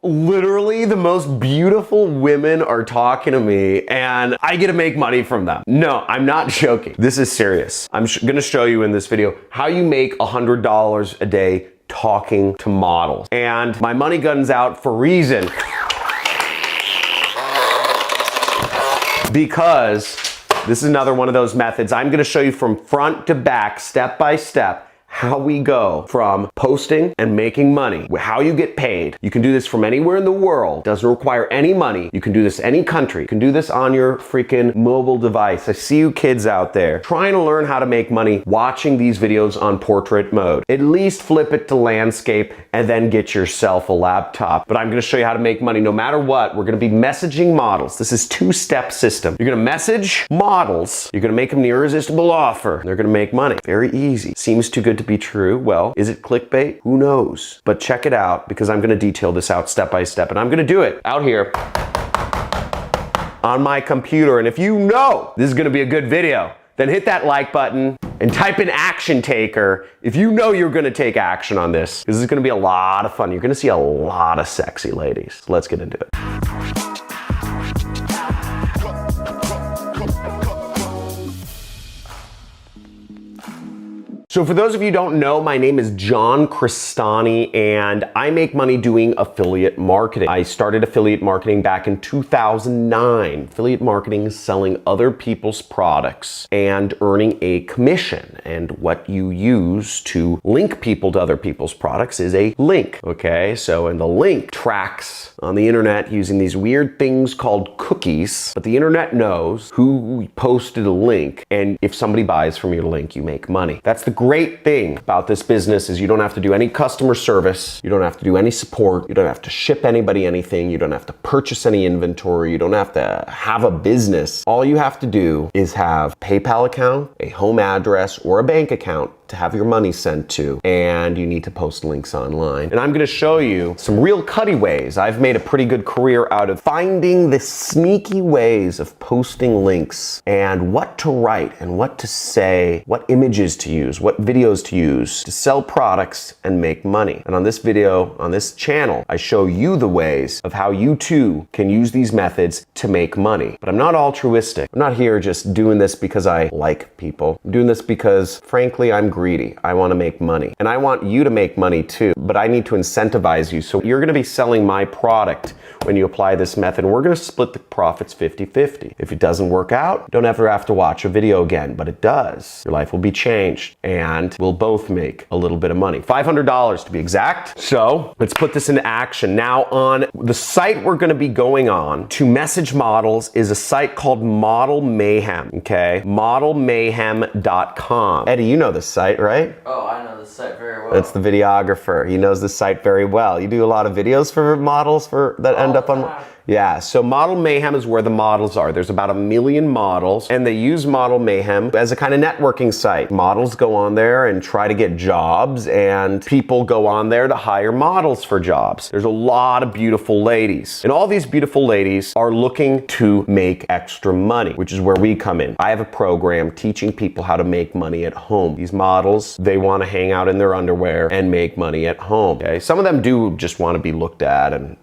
Literally the most beautiful women are talking to me and I get to make money from them. No, I'm not joking. This is serious. I'm gonna show you in this video how you make $100 a day talking to models. And my money gun's out for a reason. Because this is another one of those methods. I'm gonna show you from front to back, step by step, how we go from posting and making money, how you get paid. You can do this from anywhere in the world. Doesn't require any money. You can do this any country. You can do this on your freaking mobile device. I see you kids out there trying to learn how to make money watching these videos on portrait mode. At least flip it to landscape and then get yourself a laptop. But I'm gonna show you how to make money no matter what. We're gonna be messaging models. This is two-step system. You're gonna message models. You're gonna make them the irresistible offer. They're gonna make money. Very easy. Seems too good to be true. Well, is it clickbait? Who knows? But check it out because I'm gonna detail this out step by step and I'm gonna do it out here on my computer. And if you know this is gonna be a good video, then hit that like button and type in action taker if you know you're gonna take action on this. This is gonna be a lot of fun. You're gonna see a lot of sexy ladies. Let's get into it. So for those of you who don't know, my name is John Crestani and I make money doing affiliate marketing. I started affiliate marketing back in 2009. Affiliate marketing is selling other people's products and earning a commission. And what you use to link people to other people's products is a link, okay? So, and the link tracks on the internet using these weird things called cookies, but the internet knows who posted a link, and if somebody buys from your link, you make money. That's the great thing about this business is you don't have to do any customer service, you don't have to do any support, you don't have to ship anybody anything, you don't have to purchase any inventory, you don't have to have a business. All you have to do is have a PayPal account, a home address, or a bank account to have your money sent to, and you need to post links online. And I'm gonna show you some real cutty ways. I've made a pretty good career out of finding the sneaky ways of posting links and what to write and what to say, what images to use, what videos to use to sell products and make money. And on this video, on this channel, I show you the ways of how you too can use these methods to make money. But I'm not altruistic. I'm not here just doing this because I like people. I'm doing this because, frankly, I'm greedy. I want to make money. And I want you to make money too, but I need to incentivize you. So you're going to be selling my product when you apply this method. And we're going to split the profits 50-50. If it doesn't work out, don't ever have to watch a video again, but it does. Your life will be changed and we'll both make a little bit of money. $500 to be exact. So let's put this into action. Now on the site we're going to be going on to message models is a site called Model Mayhem, okay? Modelmayhem.com. Eddie, you know this site, right? Oh, I know the site very well. That's the videographer. He knows the site very well. You do a lot of videos for models that end up on... Yeah, so Model Mayhem is where the models are. There's about 1 million models, and they use Model Mayhem as a kind of networking site. Models go on there and try to get jobs, and people go on there to hire models for jobs. There's a lot of beautiful ladies, and all these beautiful ladies are looking to make extra money, which is where we come in. I have a program teaching people how to make money at home. These models, they want to hang out in their underwear and make money at home, okay? Some of them do just want to be looked at and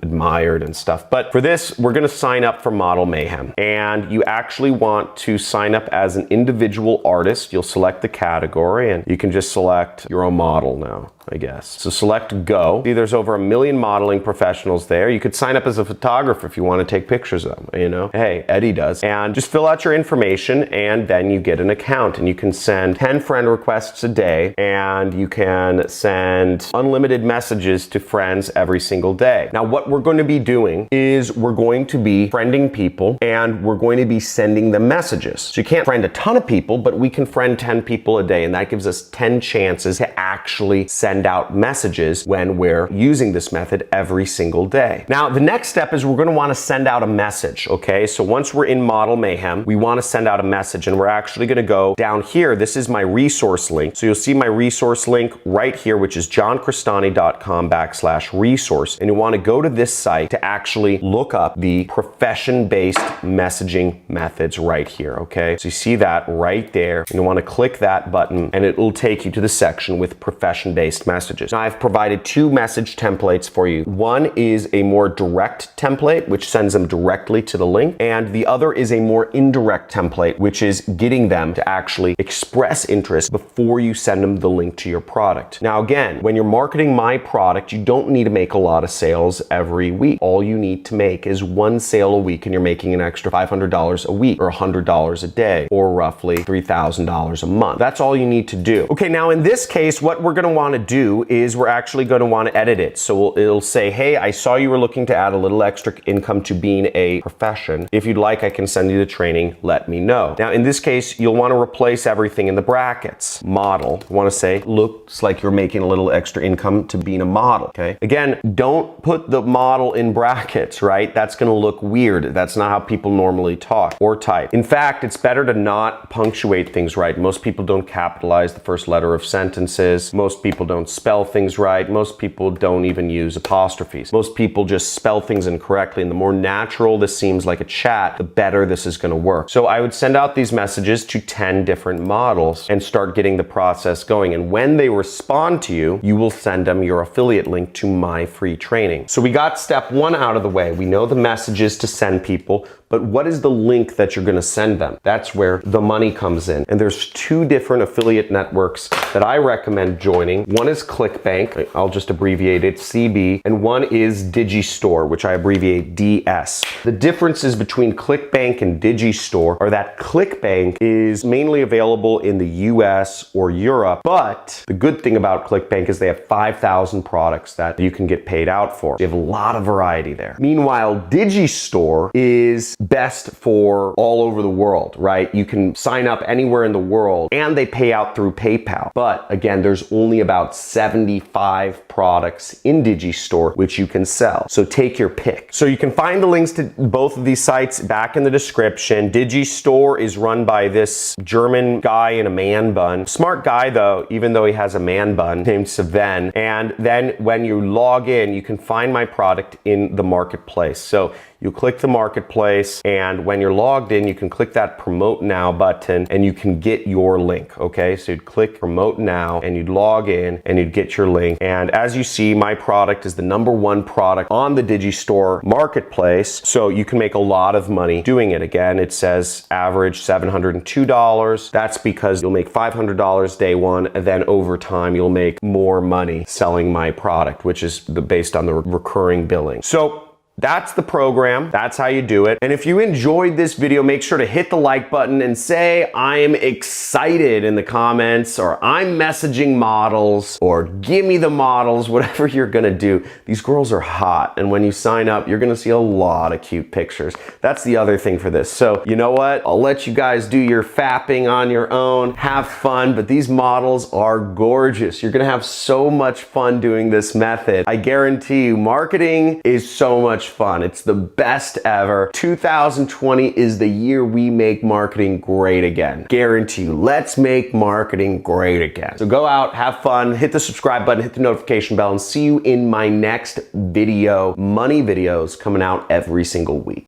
admired and stuff. But for this, we're going to sign up for Model Mayhem. And you actually want to sign up as an individual artist. You'll select the category and you can just select your own model now, I guess. So select go. See, there's over 1 million modeling professionals there. You could sign up as a photographer if you want to take pictures of them, you know? Hey, Eddie does. And just fill out your information and then you get an account and you can send 10 friend requests a day and you can send unlimited messages to friends every single day. Now, what we're going to be doing is we're going to be friending people and we're going to be sending them messages. So you can't friend a ton of people, but we can friend 10 people a day and that gives us 10 chances to actually send out messages when we're using this method every single day. Now, the next step is we're going to want to send out a message, okay? So once we're in Model Mayhem, we want to send out a message and we're actually going to go down here. This is my resource link. So you'll see my resource link right here, which is johncrestani.com/resource. And you want to go to this site to actually look up the profession-based messaging methods right here, okay? So you see that right there, and you want to click that button, and it will take you to the section with profession-based based messages. Now, I've provided two message templates for you. One is a more direct template, which sends them directly to the link, and the other is a more indirect template, which is getting them to actually express interest before you send them the link to your product. Now, again, when you're marketing my product, you don't need to make a lot of sales every week. All you need to make is one sale a week, and you're making an extra $500 a week or $100 a day, or roughly $3,000 a month. That's all you need to do. Okay, now in this case, what we're gonna wanna do is we're actually gonna wanna edit it. So it'll say, hey, I saw you were looking to add a little extra income to being a profession. If you'd like, I can send you the training, let me know. Now, in this case, you'll wanna replace everything in the brackets. Model, you wanna say, looks like you're making a little extra income to being a model, okay? Again, don't put the model in brackets, right? That's gonna look weird. That's not how people normally talk or type. In fact, it's better to not punctuate things right. Most people don't capitalize the first letter of sentences. Most people don't spell things right. Most people don't even use apostrophes. Most people just spell things incorrectly, and the more natural this seems like a chat, the better this is gonna work. So I would send out these messages to 10 different models and start getting the process going. And when they respond to you, you will send them your affiliate link to my free training. So we got step one out of the way. We know the messages to send people, but what is the link that you're gonna send them? That's where the money comes in. And there's two different affiliate networks that I recommend joining. One is ClickBank, I'll just abbreviate it, CB, and one is Digistore, which I abbreviate DS. The differences between ClickBank and Digistore are that ClickBank is mainly available in the US or Europe, but the good thing about ClickBank is they have 5,000 products that you can get paid out for. You have a lot of variety there. Meanwhile, Digistore is best for all over the world, right? You can sign up anywhere in the world and they pay out through PayPal. But again, there's only about 75 products in Digistore which you can sell. So take your pick. So you can find the links to both of these sites back in the description. Digistore is run by this German guy in a man bun. Smart guy though, even though he has a man bun, named Sven. And then when you log in, you can find my product in the marketplace. So you click the marketplace, and when you're logged in, you can click that promote now button and you can get your link, okay? So you'd click promote now and you'd log in and you'd get your link. And as you see, my product is the #1 product on the Digistore marketplace. So you can make a lot of money doing it. Again, it says average $702. That's because you'll make $500 day one, and then over time, you'll make more money selling my product, which is based on the recurring billing. So that's the program. That's how you do it. And if you enjoyed this video, make sure to hit the like button and say I'm excited in the comments, or I'm messaging models, or give me the models, whatever you're gonna do. These girls are hot, and when you sign up, you're gonna see a lot of cute pictures. That's the other thing for this. So you know what? I'll let you guys do your fapping on your own, have fun, but these models are gorgeous. You're gonna have so much fun doing this method. I guarantee you, marketing is so much fun. It's the best ever. 2020 is the year we make marketing great again. Guarantee you. Let's make marketing great again. So go out, have fun, hit the subscribe button, hit the notification bell, and see you in my next video. Money videos coming out every single week.